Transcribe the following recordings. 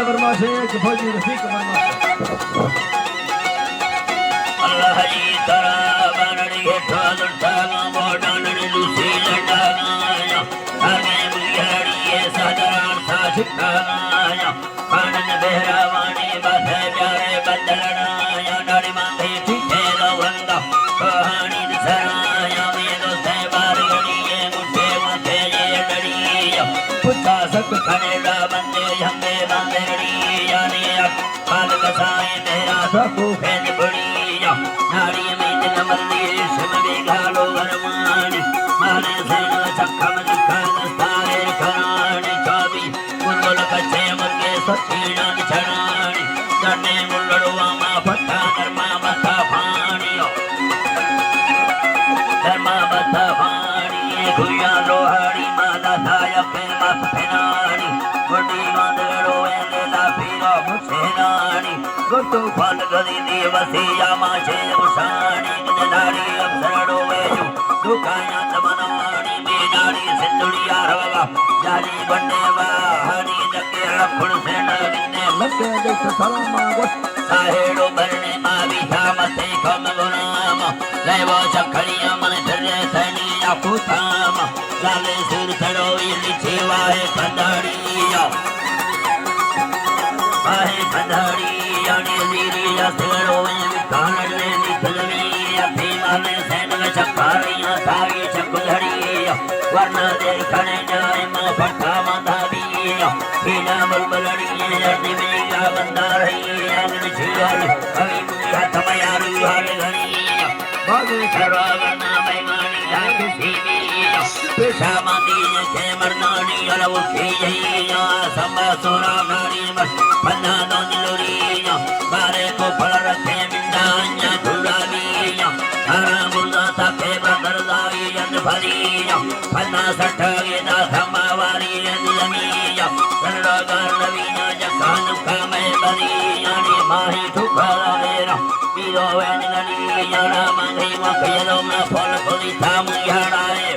बरमाशे के फौजी रफीक बरमाशे अल्लाह जी तरा बनड़ी है ठाल ठाल मोडन लूसी लटाया आगे बुझाड़ी है साधारण सा छिकाया आनंद बेहरावानी बाधे प्यारे बदलनाया नाड़ी मांगे पीछे लवंदा कहानी दसराया मेरे से बारगड़ी है मुझे माथे ये डरिया पुता सक खनेड़ा बंदे हंगे बंदेड़ी यानी हाल कसाए मेरा सबू फैन बड़िया नाड़ी में दिन मल्ली सुन बेगालो वरमानी मारे सेना चक्कम दिखा दस्तारे खरानी चाबी मुल्ल कच्चे मुर्गे सचीना छड़ानी जने मुल्लड़वा मा फट्टा कर्मा बता फानियो कर्मा बता फानी खुया लोहाड़ी मादा थाया पे मत फेनानी बड़ी मांदड़ो एले ला पीरा मुसेनानी गुट्टू फल गली देवसिया माछे उषानी गदाड़ी अवसरड़ो वेजू दुकाया तमनानी मेनाड़ी सिंधुड़िया रवा जाली बन्ने वाहनी जके रखुड़ सेना गिन्ने लगे देख सलामा गोश साहेड़ो बरने मावी थामते कम गुनाम लेवो चखड़िया मन फिरे सैनिया पुताम लाले सुर सड़ो इली छेवाए कंधाड़िया आहे कंधाड़िया ने लीरिया सड़ो कानड़े निकलविया भीमा में सैन चक्कारिया सागी चकुधड़िया वरना देखने जाए मां फटा माधाविया बिना बुलबुलड़िया जर्दी में का बंदा रही अगन छियाल कभी मुझा तमयारू हाल घड़िया बागे करवा वरना बेमानी जाके सीमिया पेशा मांदी के मरनानी अलव खीजिया संबा सोरा नारी मत पन्ना दो दिलोरिया बारे को फल रखे मिंडान्या खुलाविया सारा बुल्ला ताके बदरदावी जन फरिया पन्ना सठगे दा समावारी जलमिया कन्नड़ा गारविया जकान कामे बरिया ने माही ठुकरा मेरा पीरो वेन नलिया राम गई मखयलो में फल कोली थाम याड़ाए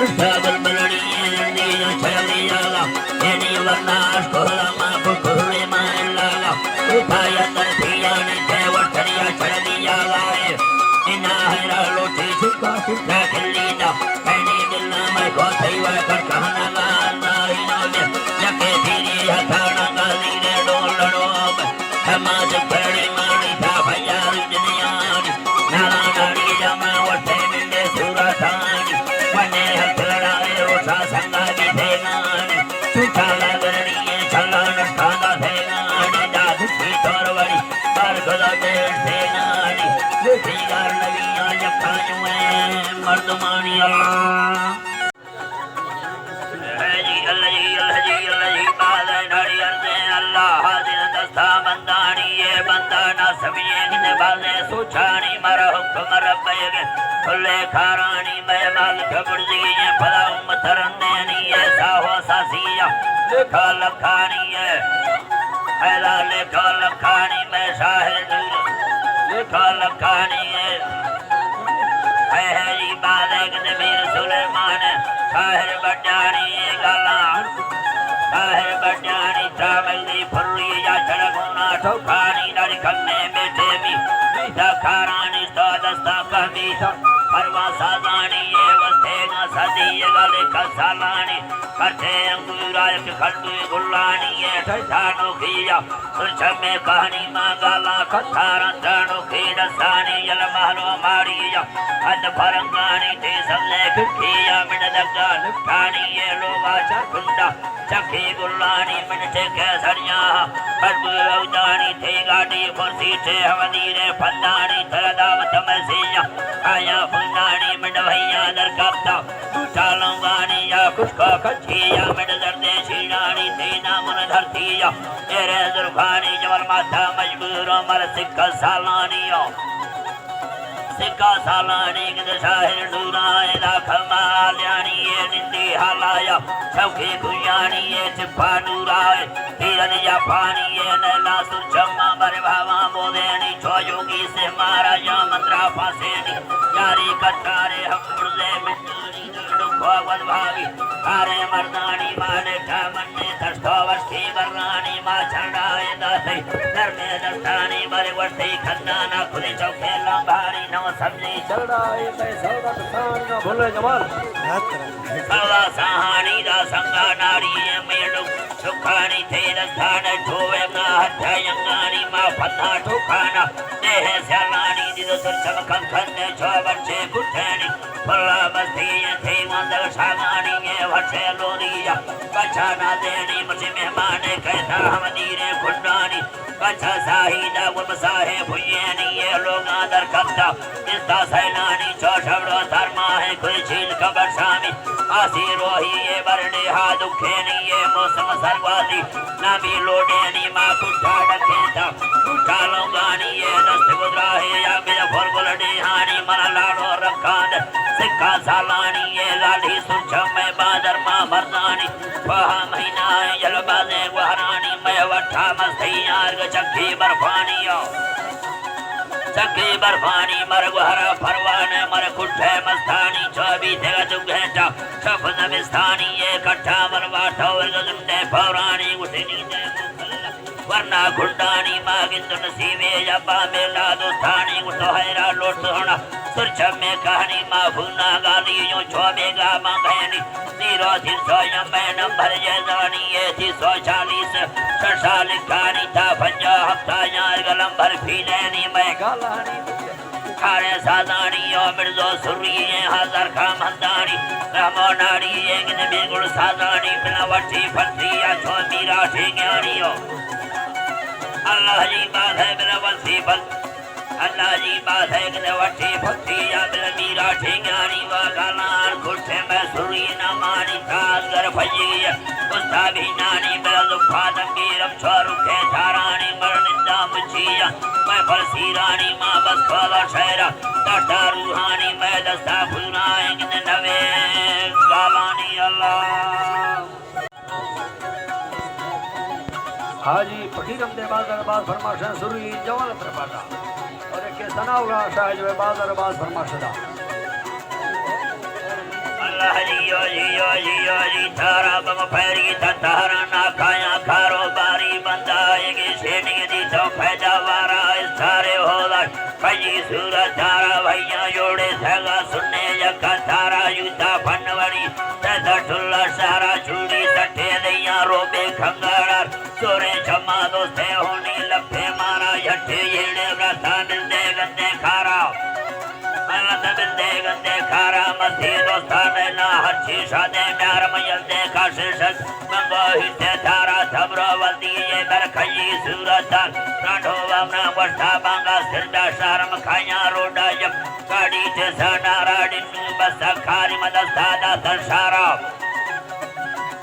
रुष्टा बलबलड़ी नील छलिया एनी वरनाश कोला मा कुकुरे मा लाला उठाया तरथिया ने देवठरिया छलिया लाए इना हरा लोटी सुका सुका कलीदा कहने दिलना मैं को थईवा कर कहना गाना इनो ने जके धीरे हथाना गाली ने डोलड़ो समाज खड़ी मानी था भैया दुनियानी नाला नाड़ी जमा वटे मिंदे सुरतानी वने हथड़ा रोसा संगा की भेगानी सुखा लगड़ी चला नष्टादा भेगानी दादू की तोरवड़ी बारगला बेर भेगानी लुटी गार नविया जखायु मर्दमानी अल्लाह बाले सुछानी मर हुक्म रब्बे खुले खारानी मैं माल खबरदी है फला उम्मतरनी है साहो सासिया लिखा लखानी है हैला लिखा लखानी मैं शाहिद लिखा लखानी है जी बालक नबीर सुलेमान शाहिर बजानी गाला शाहिर बजानी चावली फुर्री या चढ़गुना ठोकानी डर खन्ने बेटे भी मीठा खारानी दस्ता कमीठा परवा सादानी ये वस्तेगा सदी ये गले खसालानी करते अंगूराय के खंडू गुलानी ये ठठानो खिया सुरछ में कहानी मांगाला खतारा जानो खीड सानी यल महलो मारिया अद फरंगानी ते सबले खिया मिन दगा लुठानी ये लोगा चकुंडा चखी गुलानी मिन ते कैसरिया परबु औदानी थे गाड़ी फुर्सी थे हवदीरे फंदानी थरदावत मसीया आया फुंदानी मिन भैया दर कप्ता चालंगानी या खुशका खचिया मिन दर्दे छीनानी थे नामन धरतिया तेरे दुर्खानी जवल माथा मजबूर मर सिक्का सालानियो सिक्का सालानी के शाहिर डूराए लाख माल्यानी ये निंदी हालाया चौकी गुयानी ये चिप्पा डूराए तीरन या पानी ये नैना सुचम्मा मरे भावा मोदेनी छोयोगी से महाराजा मंत्रा फासेनी यारी कटारे हम मुर्दे मिट्टी भावी अरे मर्दानी माने ठामने थस्तोवर वस्ती बरनानी मा चढ़ाए दाते धर्मे दस्तानी मरे वस्ती खन्नाना खुली चौके लंबारी नव सब्जी चढ़ाए मैं सौदा स्थान न भूले जमाल सवा सहानी दा संगा नारी मेडु सुखानी थे दस्तान ठोवे ना हथयंगानी मा फता ठुखाना देह सलानी दिदो सुरचम कंखन छो बच्चे कुठनी फला बस्ती थे मंदर सागानी ये वछे लोरिया बचा ना देनी मुझे मेहमान कहता हम दीरे खुंडानी बचा साहिदा गुम साहे भुयनी ये लोग आदर कब्जा इसका सैनानी चौशबड़ो धर्मा है कोई झील कबर शामी आसी रोही ये बरने हा दुखे नहीं ये मौसम सर्वादी ना भी लोडे नहीं माँ कुठा डके था कुठा लोगानी ये दस्त गुजरा है या मेरा फल गुलडी हानी मना लाडो रखान सिक्का सालानी ये लाठी सुरछम में बादर माँ मर्दानी वहा महीना है जलबाजे गुहरानी मैं वठा मस्ती यार चक्की बर्फानी चक्की बर्फानी मर गुहरा फरवाने मर कुठे मस्तानी चौबी तेगा चुगेटा शफद मिस्तानी ये कट्ठा मरवा ठोर गंदे फौरानी उठनी दे वरना गुंडानी मागिंद नसीबे जबा मेला दोस्तानी उठो हैरा लोट होना सुरछ में कहानी माफूना गाली यो चौबेगा मांगनी नीरो थी सोया मैं नंबर जैसानी ये थी 140 सरसाल कहानी था पंजा हफ्ता यार गलम भर फीलेनी मैं गालानी खारे सादानी ओ मिर्जो सुरी ये हजार का मंदानी रामो नारी ये किने बिगुल सादानी बिना वटी फटी या छो मीरा ठेगानी ओ अल्लाह जी बात है बिना वसी फल अल्लाह जी बात है किने वटी फटी या बिना मीरा ठेगानी वा गालान कुठे में सुरी ना मानी तागर फजी उस्ता भी नानी बिना दुफा तंगीरम छोरू के थारानी मरनिंदा मुझिया मैं फलसी रानी माँ बस खोला शहरा दस्ता रूहानी मैं दस्ता फुलाएं किने नवे गालानी अल्लाह हाजी फकीरम दे बाजार बाज फरमाशा सुरी जवान प्रपाटा और एक सनाउला शाह जो बाजार बाज फरमाशा अल्लाह जी थारा बम फैरी तारा ना खाया खारो बारी बंदा ये शेनी दी तो फायदा वारा सारे होला भई सूरत तारा भैया जोड़े सगा सुनने जका तारा युता फनवड़ी तदा ठुल्ला सारा चूड़ी सठे दैया रोबे खंगाड़ा सोरे जमा दोस्ते होनी लफे मारा यठे येड़े व्रता मिलदे गंदे खारा अल्लाह मिलदे गंदे खारा मसी दोस्तान ना हर शीशा दे प्यार मयल दे काशिश मंगो हिते तारा सबरो वल्दी ये बरखई सूरत राठो वमना वस्ता बांगा सिरदा शर्म खाया रोडा जब गाड़ी ते सनारा डिन्नू बस खारी मदस्ता दा सरसारा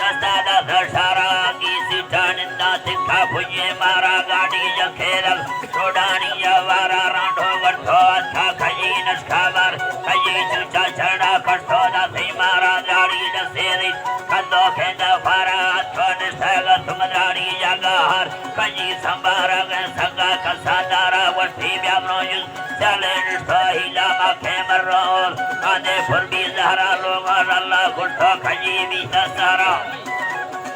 दस्ता सरसारा की सिटान दा तिखा भुजे मारा गाड़ी जखेरल रोडानी जवारा राठो वठो अच्छा खई नस्खावर खई चुचा चढ़ा कष्टो दा सी मारा गाड़ी दसेरी कंदो खेंदा फारा अच्छो निस्ताग तुम गाड़ी जगाहर खई संबारा गन संगा कसादारा वठी ब्यामनो युस चले निस्ता हिला माखे मर्रोल आदे फुरबी जहरा लोगार अल्लाह गुठो खई भी दसारा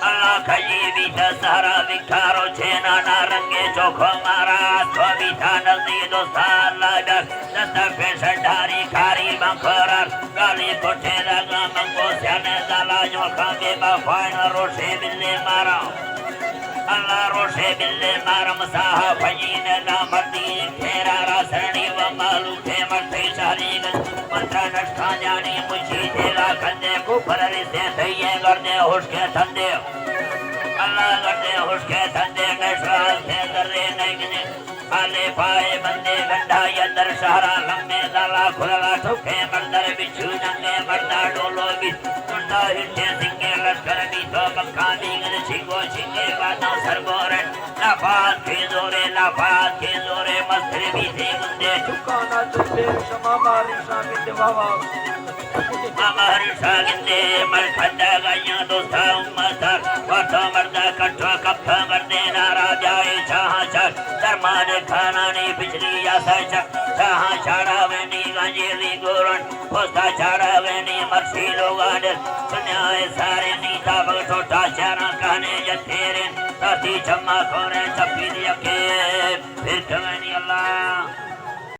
अल्लाह खई भी दसारा विखारो छेना ना रंगे चोखो मारा तो भी था नजदी दोस्ता अल्लाह दस्ता पेशन ढारी खारी बंखोरर गाली कोठे लगा मंगो स्याने जाला जो खाबे बाफाइन रोशे बिल्ले मारा अल्लाह रोशे बिल्ले मारा मसाहा फजीन ना मर्दी खेरा रासरणी व मालू थे मर्थे शारीगन मंत्रा नटखा जानी मुझी तेला खंदे कुफर रिसे थैये गर्दे होश के धंधे अल्लाह गर्दे होश के धंधे नशराल थे दर्रे नगने आले पाए बंदे गंडा यंदर शहरा लम्बे दाला खुला ठुके मंदर बिच्छू नंगे मर्दा डोलो भी टुंडा हिटे सिंगे लश्कर भी तो बक्का बिगन छिगो छिगे बाता सरगोरन लाफात के जोरे मस्तर भी थे गुंदे चुकाना चुपे क्षमा बारिशा के देवावा हमारी सागिंदे मरखंडा गया दोस्ता उम्मतर वातो मर्दा कट्ठो कप्ठो मर्दे नारा जाए चाहा चक दरमान खाना नहीं बिजली या सचक चाहा चाड़ा वेनी गंजेली गोरन पोस्ता चाड़ा वेनी मर्सी लोगान सुन्याए सारे नीता भगटोटा चारा कहने जतेरे छाती चम्मा थोड़े चप्पी दिया के फिर कमें नहीं अल्लाह